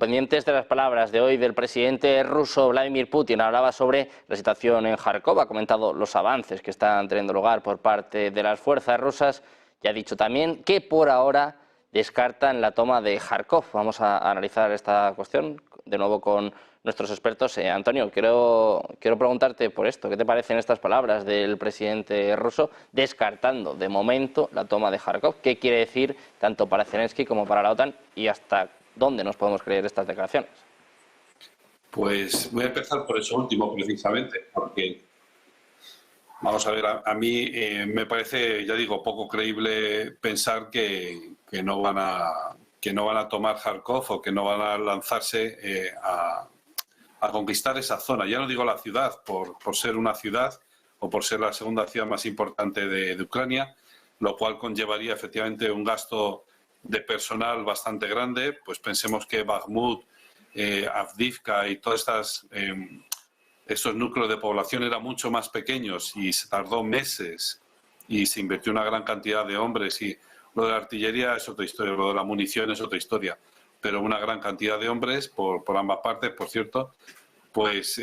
Pendientes de las palabras de hoy del presidente ruso Vladimir Putin, hablaba sobre la situación en Kharkov, ha comentado los avances que están teniendo lugar por parte de las fuerzas rusas y ha dicho también que por ahora descartan la toma de Kharkov. Vamos a analizar esta cuestión de nuevo con nuestros expertos. Antonio, quiero preguntarte por esto. ¿Qué te parecen estas palabras del presidente ruso descartando de momento la toma de Kharkov? ¿Qué quiere decir tanto para Zelensky como para la OTAN y hasta dónde nos podemos creer estas declaraciones? Pues voy a empezar por eso último, precisamente, porque, vamos a ver, a mí me parece, ya digo, poco creíble pensar que no van a tomar Kharkov o que no van a lanzarse a conquistar esa zona. Ya no digo la ciudad, por ser una ciudad o por ser la segunda ciudad más importante de Ucrania, lo cual conllevaría efectivamente un gasto de personal bastante grande. Pues pensemos que Bakhmut, Avdiivka y todos estos núcleos de población eran mucho más pequeños y se tardó meses y se invirtió una gran cantidad de hombres, y lo de la artillería es otra historia, lo de la munición es otra historia, pero una gran cantidad de hombres por ambas partes, por cierto. Pues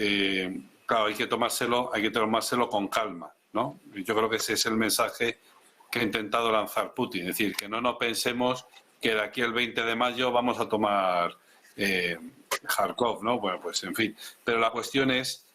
claro, hay que tomárselo con calma, ¿no? Yo creo que ese es el mensaje que ha intentado lanzar Putin, es decir, que no nos pensemos que de aquí al 20 de mayo vamos a tomar Kharkov, ¿no? Bueno, pues en fin. Pero la cuestión es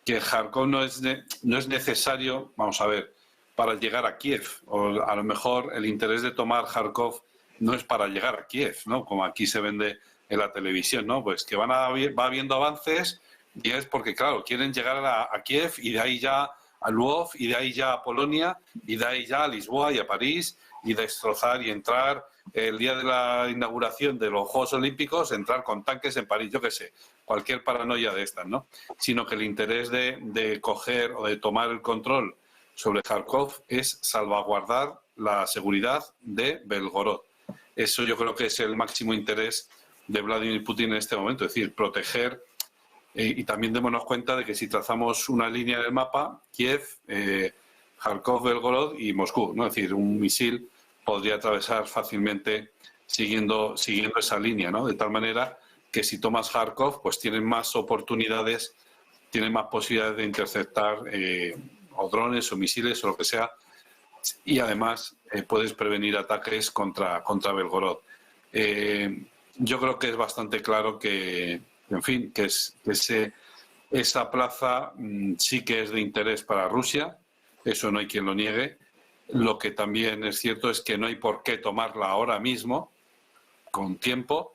que Kharkov no es necesario, vamos a ver, para llegar a Kiev. O a lo mejor el interés de tomar Kharkov no es para llegar a Kiev, ¿no? Como aquí se vende en la televisión, ¿no? Pues que va habiendo avances y es porque, claro, quieren llegar a Kiev y de ahí ya a Lwów y de ahí ya a Polonia y de ahí ya a Lisboa y a París y destrozar y entrar el día de la inauguración de los Juegos Olímpicos, entrar con tanques en París, yo qué sé, cualquier paranoia de estas, ¿no? Sino que el interés de coger o de tomar el control sobre Kharkov es salvaguardar la seguridad de Belgorod. Eso yo creo que es el máximo interés de Vladimir Putin en este momento, es decir, proteger. Y también démonos cuenta de que si trazamos una línea en el mapa, Kiev, Kharkov, Belgorod y Moscú, ¿no? Es decir, un misil podría atravesar fácilmente siguiendo esa línea, ¿no? De tal manera que si tomas Kharkov, pues tienen más oportunidades, tienen más posibilidades de interceptar o drones o misiles o lo que sea, y además puedes prevenir ataques contra Belgorod. Yo creo que es bastante claro que, en fin, que esa plaza sí que es de interés para Rusia, eso no hay quien lo niegue. Lo que también es cierto es que no hay por qué tomarla ahora mismo, con tiempo,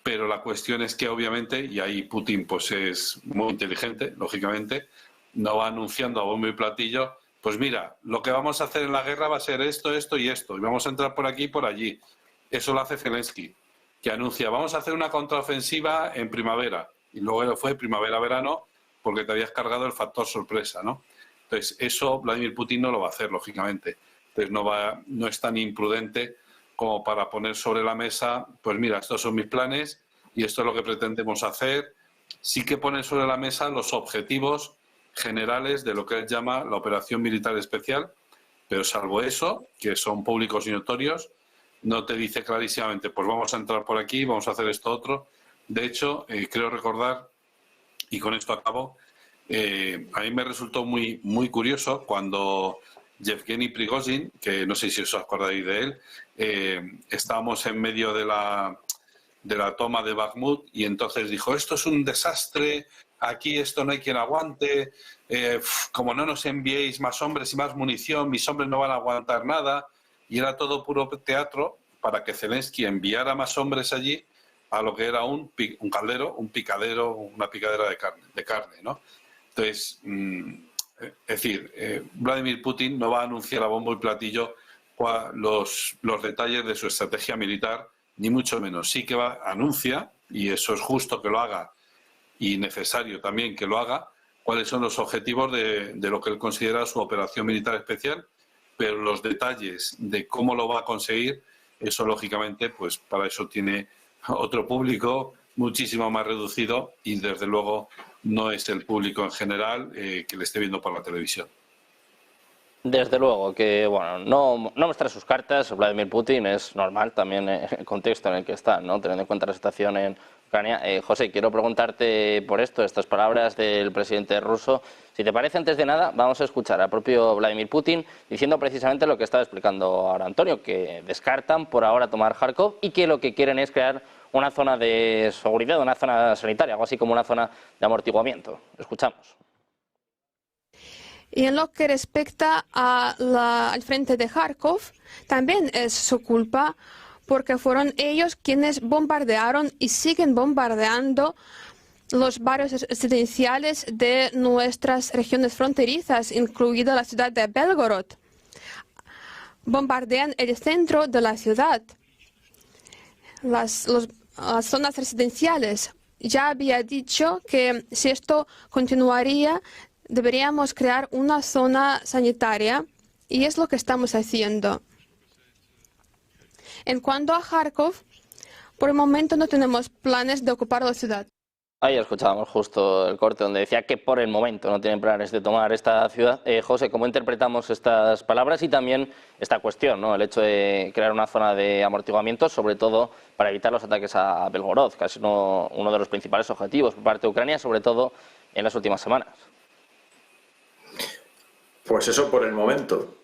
pero la cuestión es que obviamente, y ahí Putin pues es muy inteligente, lógicamente, no va anunciando a bombo y platillo, pues mira, lo que vamos a hacer en la guerra va a ser esto, esto y esto, y vamos a entrar por aquí y por allí. Eso lo hace Zelensky, que anuncia, vamos a hacer una contraofensiva en primavera, y luego fue primavera-verano porque te habías cargado el factor sorpresa, ¿no? Entonces, eso Vladimir Putin no lo va a hacer, lógicamente. Entonces, no es tan imprudente como para poner sobre la mesa, pues mira, estos son mis planes y esto es lo que pretendemos hacer. Sí que pone sobre la mesa los objetivos generales de lo que él llama la operación militar especial, pero salvo eso, que son públicos y notorios, no te dice clarísimamente, pues vamos a entrar por aquí, vamos a hacer esto otro. De hecho, creo recordar, y con esto acabo, a mí me resultó muy, muy curioso cuando Yevgeny Prigozhin, que no sé si os acordáis de él, estábamos en medio de la toma de Bakhmut y entonces dijo, esto es un desastre, aquí esto no hay quien aguante, como no nos enviéis más hombres y más munición, mis hombres no van a aguantar nada, y era todo puro teatro para que Zelensky enviara más hombres allí a lo que era un caldero, un picadero, una picadera de carne, ¿no? Entonces, es decir, Vladimir Putin no va a anunciar a bombo y platillo los detalles de su estrategia militar, ni mucho menos. Sí que anuncia, y eso es justo que lo haga y necesario también que lo haga, cuáles son los objetivos de lo que él considera su operación militar especial, pero los detalles de cómo lo va a conseguir, eso lógicamente, pues para eso tiene otro público muchísimo más reducido y desde luego no es el público en general que le esté viendo por la televisión. Desde luego que, bueno, no muestra sus cartas Vladimir Putin, es normal también el contexto en el que está, ¿no? Teniendo en cuenta la situación en Ucrania. José, quiero preguntarte por esto, estas palabras del presidente ruso. Si te parece, antes de nada, vamos a escuchar al propio Vladimir Putin diciendo precisamente lo que estaba explicando ahora Antonio, que descartan por ahora tomar Kharkov y que lo que quieren es crear una zona de seguridad, una zona sanitaria, algo así como una zona de amortiguamiento. Escuchamos. Y en lo que respecta al frente de Kharkov, también es su culpa, porque fueron ellos quienes bombardearon y siguen bombardeando los barrios residenciales de nuestras regiones fronterizas, incluida la ciudad de Belgorod. Bombardean el centro de la ciudad, las zonas residenciales. Ya había dicho que si esto continuaría, deberíamos crear una zona sanitaria y es lo que estamos haciendo. En cuanto a Kharkov, por el momento no tenemos planes de ocupar la ciudad. Ahí escuchábamos justo el corte donde decía que por el momento no tienen planes de tomar esta ciudad. José, ¿cómo interpretamos estas palabras y también esta cuestión, ¿no? El hecho de crear una zona de amortiguamiento, sobre todo para evitar los ataques a Belgorod, casi uno de los principales objetivos por parte de Ucrania, sobre todo en las últimas semanas? Pues eso por el momento.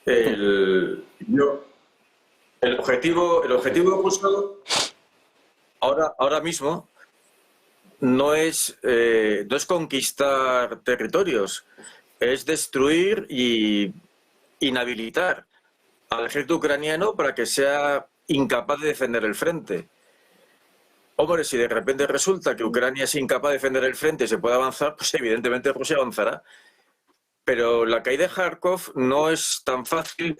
El objetivo ruso ahora mismo no es conquistar territorios, es destruir y inhabilitar al ejército ucraniano para que sea incapaz de defender el frente. Hombre, si de repente resulta que Ucrania es incapaz de defender el frente y se puede avanzar, pues evidentemente Rusia avanzará. Pero la caída de Kharkov no es tan fácil.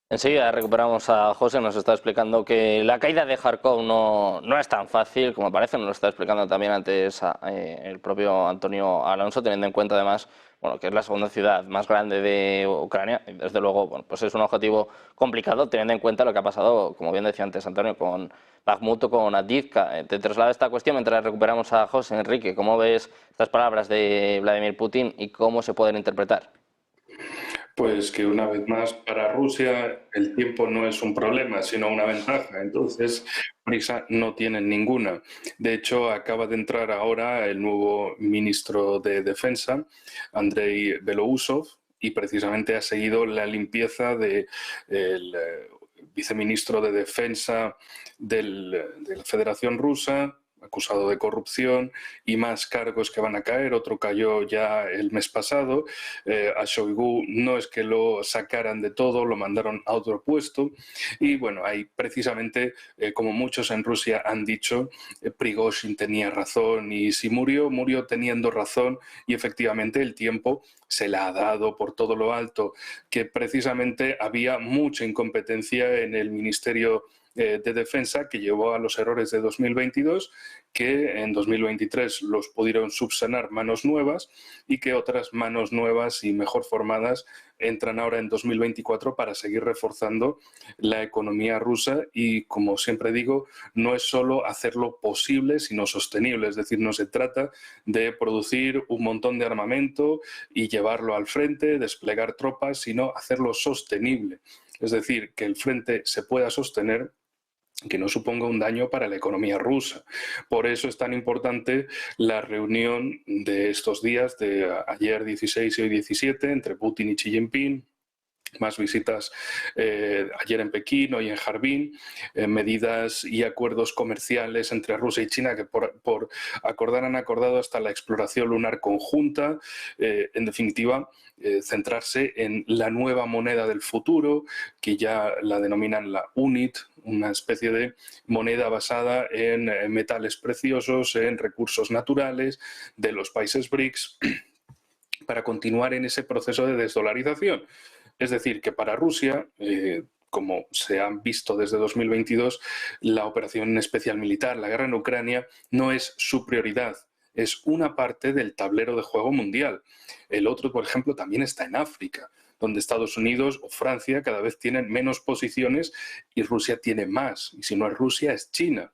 Enseguida recuperamos a José, nos está explicando que la caída de Kharkov no es tan fácil como parece, nos lo está explicando también antes el propio Antonio Alonso, teniendo en cuenta además que es la segunda ciudad más grande de Ucrania, y desde luego pues es un objetivo complicado teniendo en cuenta lo que ha pasado, como bien decía antes Antonio, con Bakhmut o con Avdiivka. Te traslado esta cuestión mientras recuperamos a José. Enrique, ¿cómo ves estas palabras de Vladimir Putin y cómo se pueden interpretar? Pues que una vez más para Rusia el tiempo no es un problema, sino una ventaja. Entonces, prisa no tienen ninguna. De hecho, acaba de entrar ahora el nuevo ministro de Defensa, Andrei Belousov, y precisamente ha seguido la limpieza del viceministro de Defensa de la Federación Rusa, acusado de corrupción, y más cargos que van a caer. Otro cayó ya el mes pasado. A Shoigu no es que lo sacaran de todo, lo mandaron a otro puesto. Y bueno, ahí precisamente, como muchos en Rusia han dicho, Prigozhin tenía razón, y si murió, murió teniendo razón, y efectivamente el tiempo se la ha dado por todo lo alto, que precisamente había mucha incompetencia en el Ministerio de Defensa, que llevó a los errores de 2022, que en 2023 los pudieron subsanar manos nuevas, y que otras manos nuevas y mejor formadas entran ahora en 2024 para seguir reforzando la economía rusa. Y como siempre digo, no es solo hacerlo posible, sino sostenible. Es decir, no se trata de producir un montón de armamento y llevarlo al frente, desplegar tropas, sino hacerlo sostenible. Es decir, que el frente se pueda sostener, que no suponga un daño para la economía rusa. Por eso es tan importante la reunión de estos días, de ayer 16 y hoy 17, entre Putin y Xi Jinping. Más visitas ayer en Pekín, hoy en Harbin, medidas y acuerdos comerciales entre Rusia y China que por acordar han acordado hasta la exploración lunar conjunta. En definitiva, centrarse en la nueva moneda del futuro, que ya la denominan la UNIT, una especie de moneda basada en metales preciosos, en recursos naturales de los países BRICS, para continuar en ese proceso de desdolarización. Es decir, que para Rusia, como se ha visto desde 2022, la operación especial militar, la guerra en Ucrania, no es su prioridad, es una parte del tablero de juego mundial. El otro, por ejemplo, también está en África, donde Estados Unidos o Francia cada vez tienen menos posiciones y Rusia tiene más. Y si no es Rusia, es China.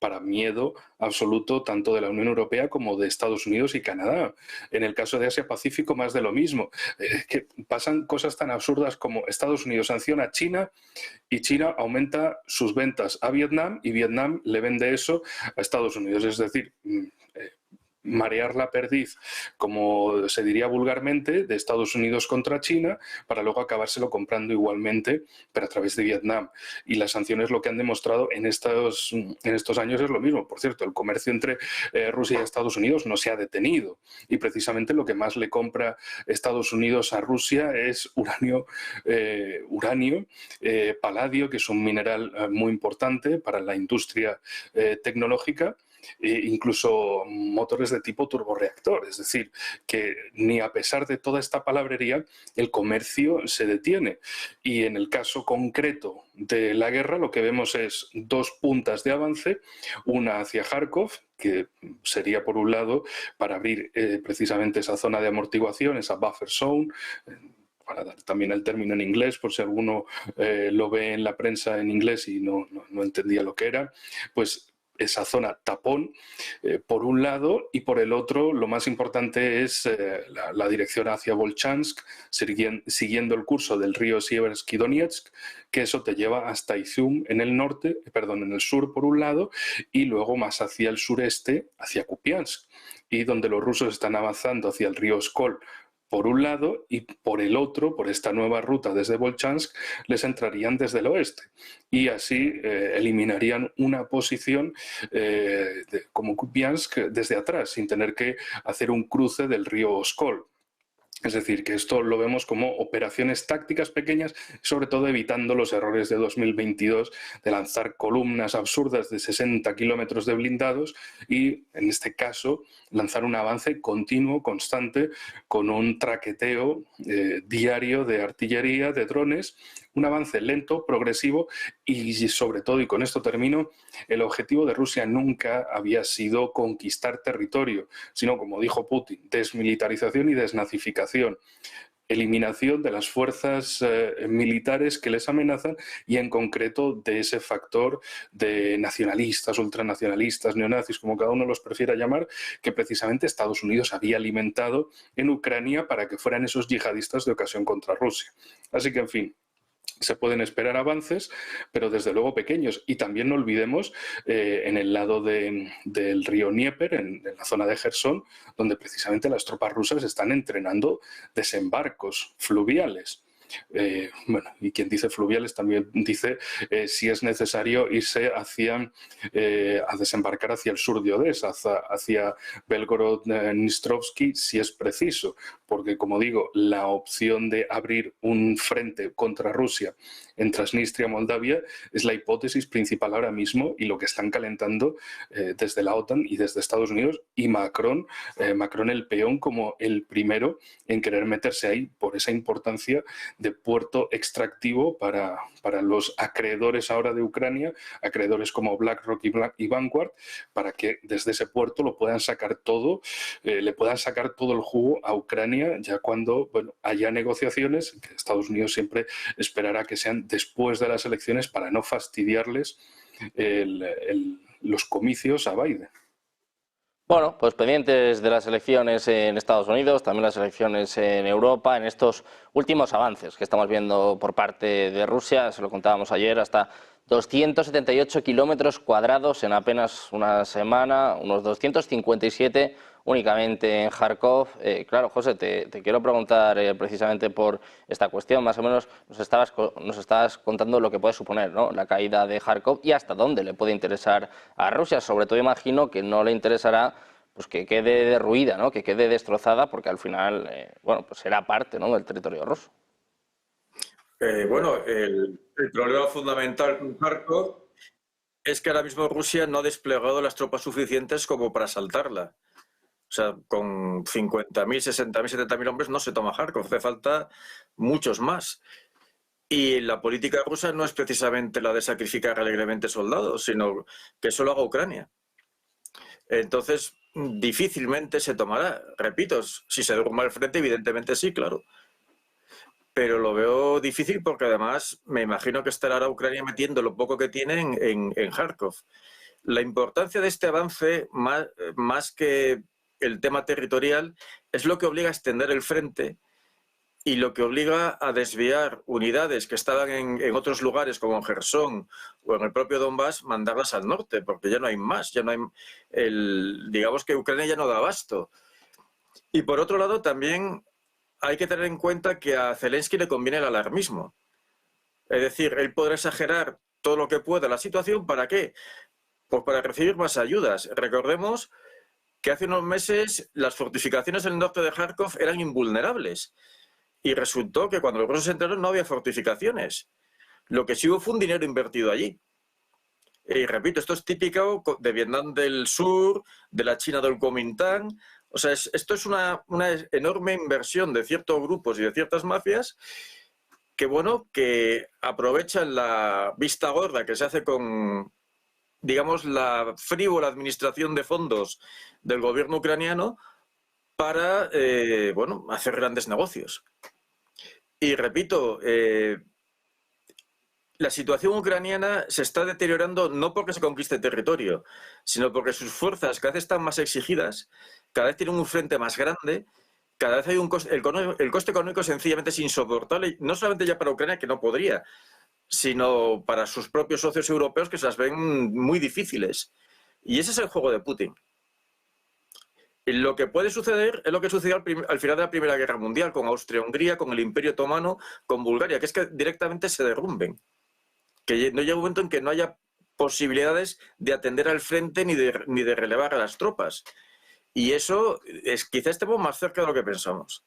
para miedo absoluto tanto de la Unión Europea como de Estados Unidos y Canadá. En el caso de Asia-Pacífico, más de lo mismo. Que pasan cosas tan absurdas como Estados Unidos sanciona a China y China aumenta sus ventas a Vietnam y Vietnam le vende eso a Estados Unidos. Es decir, marear la perdiz, como se diría vulgarmente, de Estados Unidos contra China, para luego acabárselo comprando igualmente, pero a través de Vietnam. Y las sanciones lo que han demostrado en estos años es lo mismo. Por cierto, el comercio entre Rusia y Estados Unidos no se ha detenido. Y precisamente lo que más le compra Estados Unidos a Rusia es uranio, paladio, que es un mineral muy importante para la industria tecnológica, incluso motores de tipo turborreactor. Es decir, que ni a pesar de toda esta palabrería, el comercio se detiene. Y en el caso concreto de la guerra, lo que vemos es dos puntas de avance, una hacia Kharkov, que sería por un lado para abrir precisamente esa zona de amortiguación, esa buffer zone, para dar también el término en inglés, por si alguno lo ve en la prensa en inglés y no entendía lo que era, pues esa zona tapón, por un lado, y por el otro, lo más importante es la dirección hacia Volchansk, siguiendo el curso del río Sieversky Donetsk, que eso te lleva hasta Izum en el sur por un lado, y luego más hacia el sureste, hacia Kupiansk, y donde los rusos están avanzando hacia el río Skol por un lado, y por el otro, por esta nueva ruta desde Volchansk, les entrarían desde el oeste. Y así eliminarían una posición como Kupiansk desde atrás, sin tener que hacer un cruce del río Oskol. Es decir, que esto lo vemos como operaciones tácticas pequeñas, sobre todo evitando los errores de 2022 de lanzar columnas absurdas de 60 kilómetros de blindados y, en este caso, lanzar un avance continuo, constante, con un traqueteo diario de artillería, de drones, un avance lento, progresivo y, sobre todo, y con esto termino, el objetivo de Rusia nunca había sido conquistar territorio, sino, como dijo Putin, desmilitarización y desnazificación. Eliminación de las fuerzas militares que les amenazan y, en concreto, de ese factor de nacionalistas, ultranacionalistas, neonazis, como cada uno los prefiera llamar, que precisamente Estados Unidos había alimentado en Ucrania para que fueran esos yihadistas de ocasión contra Rusia. Así que, en fin, se pueden esperar avances, pero desde luego pequeños. Y también no olvidemos en el lado del río Dnieper, en la zona de Jersón, donde precisamente las tropas rusas están entrenando desembarcos fluviales. Y quien dice fluviales también dice si es necesario irse a desembarcar hacia el sur de Odessa, hacia Belgorod-Dnistrovsky, si es preciso, porque, como digo, la opción de abrir un frente contra Rusia en Transnistria, Moldavia, es la hipótesis principal ahora mismo y lo que están calentando desde la OTAN y desde Estados Unidos, y Macron el peón como el primero en querer meterse ahí por esa importancia de puerto extractivo para los acreedores ahora de Ucrania, acreedores como BlackRock y Vanguard, para que desde ese puerto lo puedan sacar todo, le puedan sacar todo el jugo a Ucrania, ya cuando haya negociaciones, que Estados Unidos siempre esperará que sean después de las elecciones para no fastidiarles los comicios a Biden. Bueno, pues pendientes de las elecciones en Estados Unidos, también las elecciones en Europa, en estos últimos avances que estamos viendo por parte de Rusia, se lo contábamos ayer, hasta 278 kilómetros cuadrados en apenas una semana, unos 257 únicamente en Kharkov. Claro, José, te quiero preguntar precisamente por esta cuestión. Más o menos nos estabas contando lo que puede suponer, ¿no?, la caída de Kharkov y hasta dónde le puede interesar a Rusia. Sobre todo imagino que no le interesará pues que quede derruida, ¿no?, que quede destrozada, porque al final pues será parte, ¿no?, del territorio ruso. El problema fundamental con Kharkov es que ahora mismo Rusia no ha desplegado las tropas suficientes como para asaltarla. O sea, con 50.000, 60.000, 70.000 hombres no se toma Kharkov, hace falta muchos más. Y la política rusa no es precisamente la de sacrificar alegremente soldados, sino que eso lo haga Ucrania. Entonces, difícilmente se tomará. Repito, si se derrumba el frente, evidentemente sí, claro. Pero lo veo difícil porque además me imagino que estará ahora Ucrania metiendo lo poco que tiene en Kharkov. La importancia de este avance, más que el tema territorial, es lo que obliga a extender el frente y lo que obliga a desviar unidades que estaban en otros lugares como en Jersón o en el propio Donbass, mandarlas al norte, porque ya no hay más, ya no hay digamos que Ucrania ya no da abasto. Y por otro lado también hay que tener en cuenta que a Zelensky le conviene el alarmismo. Es decir, él podrá exagerar todo lo que pueda la situación, ¿para qué? Pues para recibir más ayudas. Recordemos que hace unos meses las fortificaciones del norte de Kharkov eran invulnerables. Y resultó que cuando los rusos entraron no había fortificaciones. Lo que sí hubo fue un dinero invertido allí. Y repito, esto es típico de Vietnam del Sur, de la China del Kuomintang. O sea, esto es una enorme inversión de ciertos grupos y de ciertas mafias que, bueno, que aprovechan la vista gorda que se hace con, digamos, la frívola administración de fondos del gobierno ucraniano para, bueno, hacer grandes negocios. Y repito, la situación ucraniana se está deteriorando no porque se conquiste territorio, sino porque sus fuerzas cada vez están más exigidas, cada vez tienen un frente más grande, cada vez hay un coste, el coste económico sencillamente es insoportable, no solamente ya para Ucrania, que no podría, sino para sus propios socios europeos que se las ven muy difíciles. Y ese es el juego de Putin. Lo que puede suceder es lo que sucedió al final de la Primera Guerra Mundial, con Austria-Hungría, con el Imperio Otomano, con Bulgaria, que es que directamente se derrumben. Que no llega un momento en que no haya posibilidades de atender al frente ni de relevar a las tropas. Y eso, quizá estemos más cerca de lo que pensamos.